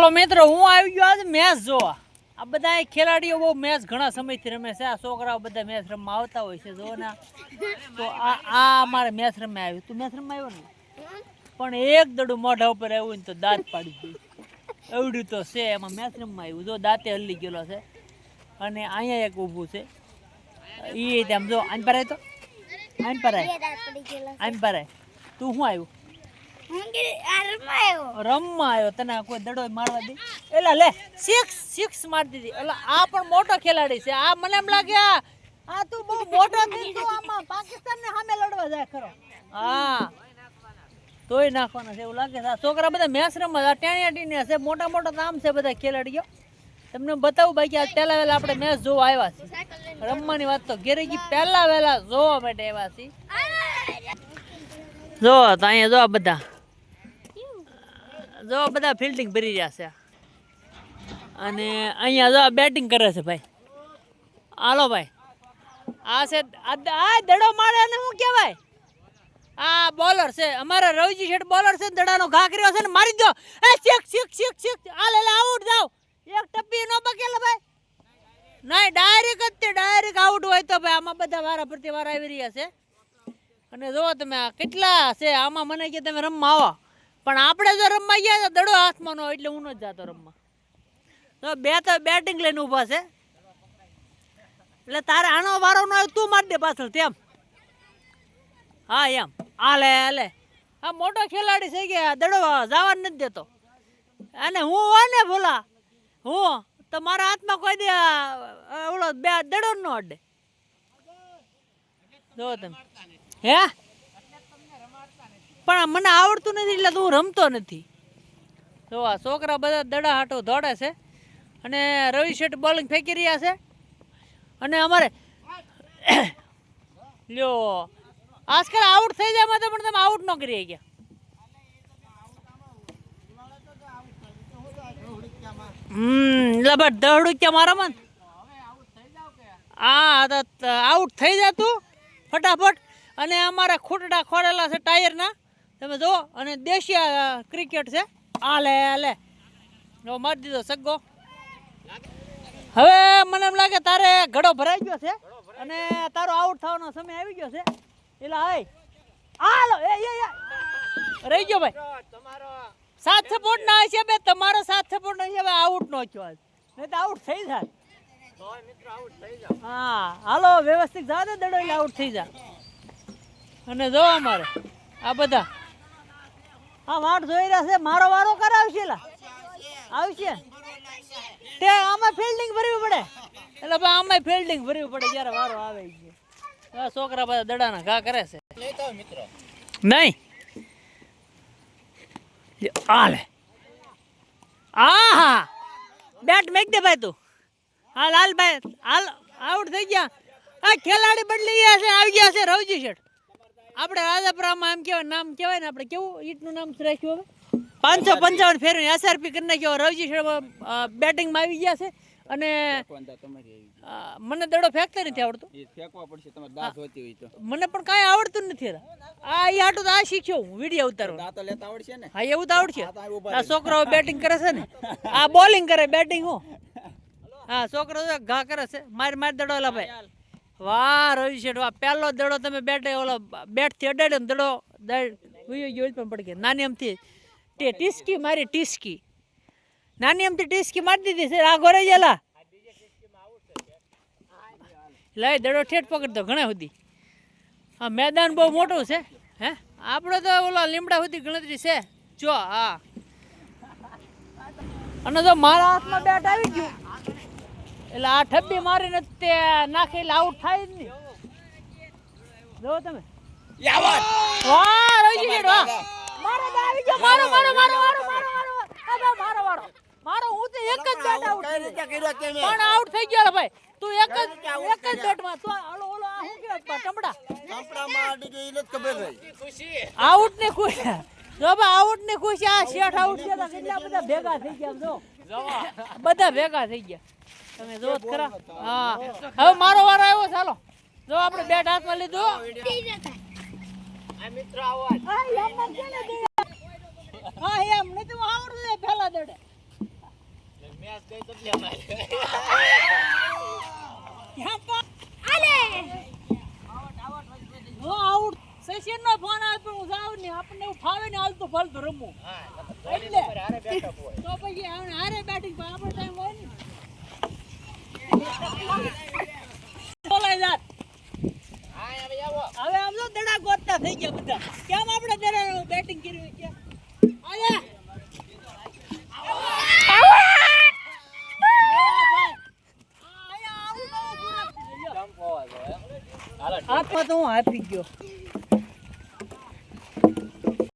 તો મિત્રો હું આવી ગયો આજ મેચ જોવા. આ બધા ખેલાડીઓ બહુ મેચ ઘણા સમયથી રમે છે. આ છોકરાઓ બધા મેચ રમવા આવતા હોય છે. જો ને તો આ અમારે મેચ રમવા આવ્યું. તું મેચ રમવા આવ્યો ને પણ એક દડું મોઢા ઉપર આવ્યું ને તો દાંત પાડી દીધું. એવડું તો છે એમાં મેચ રમવા આવ્યું. જો દાંતે હલી ગયેલો છે અને અહીંયા એક ઊભું છે. એ તેમ જો આન પર તો આન પર આન પર તું શું આવ્યું? રમવા આવ્યો. તને કોઈ દડો મારવા દે? એલા લે સિક્સ મારી દીધી. એટલે આ પણ મોટો ખેલાડી છે. આ મને એમ લાગે આ તું બહુ મોટો થઈ તું આમાં પાકિસ્તાન ને સામે લડવા જાય ખરો. હા તોય નાખવાના છે એવું લાગે છે. આ છોકરા બધા મેચ રમવા ટેણિયા છે. મોટા મોટા નામ છે બધા ખેલાડીઓ. તમને બતાવું બાકી આજ પહેલા વહેલા આપણે મેચ જોવા આવ્યા છીએ. રમવાની વાત તો ઘેરે ગઈ પહેલા વહેલા જોવા માટે આવ્યા છીએ. જો તો અહીંયા જો બધા ફિલ્ડિંગ ભરી રહ્યા છે અને અહીંયા જો બેટિંગ કરે છે ભાઈ. હાલો ભાઈ આ છે આ દડો મારે અને શું કહેવાય? આ બોલર છે અમારા રવજી શેઠ બોલર છે. દડાનો ઘા કર્યો છે ને મારી દો. એ શીખ આ લે આઉટ જાવ. એક ટપ્પી નો બકેલા ભાઈ નહીં ડાયરેક્ટ આઉટ હોય તો ભાઈ આમાં બધા વારા પ્રતિ વારા આવી રહ્યા છે. અને જો તમે આ કેટલા છે આમાં મને કે તમે રમવા આવો પણ આપણે જો રમવા ગયા તો દડો હાથમાં ન હોય એટલે હું નથી જતો રમવા. તો બેટિંગ લઈને ઊભા છે એટલે તારે આનો વારો ન હોય તું મારી દે પાછળ તેમ. હા એમ હાલે આ મોટો ખેલાડી છે કે દડો જવા નથી દેતો. અને હું હોય ને ભોલા હું તો મારા હાથમાં કોઈ દે ઓલો બે દડો ન અડે. જો તમે હે પણ મને આવડતું નથી એટલે હું રમતો નથી. જો આ છોકરા બધા દડા હાટો દોડે છે અને રવિ શેઠ બોલિંગ ફેંકી રહ્યા છે. અને અમારે લ્યો આજકાલ આઉટ થઈ જાય તો પણ તમે આઉટ ન કરી ગયા. એટલે બટ દહડું ક્યાં મારા મન આઉટ થઈ જતું ફટાફટ. અને અમારા ખૂટડા ખોડેલા છે ટાયરના તમે જુઓ. અને દેશી ક્રિકેટ છે. હાલે મારી દીધો સગ્ગો. હવે મને એમ લાગે તારે ઘડો ભરાઈ ગયો છે અને તારો આઉટ થવાનો સમય આવી ગયો છે. એટલે હાલો રહી ગયો ભાઈ. સાત સપોર્ટ ના છે બે તમારો સાત સપોર્ટ નહીં હવે આઉટ નો થયો આજ નહીં તો આઉટ થઈ જાય. હા હાલો વ્યવસ્થિત જા દે દડો એટલે આઉટ થઈ જાય. અને જો અમારે આ બધા આ વાટ જોઈ રહ્યા છે. મારો વારો કરાવશે આવશે તે આમાં ફિલ્ડિંગ ભરવી પડે. એટલે ભાઈ આમાં ફિલ્ડિંગ ભરવી પડે જ્યારે વારો આવે છે. છોકરા બધા દડાના ઘા કરે છે નહીં. હાલે હા બેટ મેક દે ભાઈ તું. હા લાલભાઈ હાલ આઉટ થઈ ગયા. આ ખેલાડી બદલી ગયા છે. આવી ગયા છે રવજી શેઠ. આપણે રાજાપુરામાં એમ કહેવાય નામ કહેવાય ને આપણે કેવું ઈટનું નામ રાખ્યું હવે 555 ફેરવી SRP કરી નાખ્યો. રવજી શેઠ બેટિંગમાં આવી ગયા છે અને મને દડો ફેંકતા નથી આવડતું. મને પણ કાંઈ આવડતું નથી. આ એ હાટું તો આ શીખ્યો હું વિડીયો ઉતારો. હા એવું તો આવડશે. આ છોકરાઓ બેટિંગ કરે છે ને આ બોલિંગ કરે બેટિંગ હું. હા છોકરો ઘા કરે છે. મારી દડો લા ભાઈ. વાહ રવિ શેઠ વાહ. પહેલો દડો તમે બેટ થી અડાડ્યો ને દડો પણ પડી ગયો. નાની એમથી ટીસ્કી મારી ટીસ્કી નાની એમથી ટીસ્કી મારી દીધી છે. આ ઘરે ગયેલા લાય દડો ઠેઠ પકડતો ઘણા સુધી. હા મેદાન બહુ મોટું છે. હે આપણે તો ઓલા લીમડા સુધી ગણતરી છે. જો હા અને જો મારા હાથમાં બેટ આવી ગયું એટલે આ ઠબ્બી મારીને તે નાખે એટલે આઉટ થાય જ નહીં. જો તમે વાહ રવજી શેઠ વાહ. મારો આવી ગયો મારો હું તો એક જ બેટ આઉટ પણ આઉટ થઈ ગયો ભાઈ. તું એક જ બેટમાં તો ઓલો આ શું કહેવાય ટમડા આઉટ ને ખુશી. જો ભાઈ આઉટ ને ખુશી. આ શેઠ આઉટ છે તો કેટલા બધા ભેગા થઈ ગયા. જો બધા ભેગા થઈ ગયા તમે જો ખરા. હા હવે મારો વારો આવ્યો. ચાલો જો આપણે બેટ હાથમાં લીધો. હા એમ નહીં તો આવડતું પહેલા દડે આઉટ સેશન નો ફોન આવે પણ હું જાવ ને આપણને એવું ફાવે ને હાલતું ફાલતું રમવું એટલે તો પછી હારે બેટિંગ પર આપણો ટાઈમ હોય ને બોલાય જાત હવે આમ તો દડા ગોતતા થઈ ગયા બધા કેમ આપણે દડા બેટિંગ કરી કે આયા હાથમાં તો હું આપી ગયો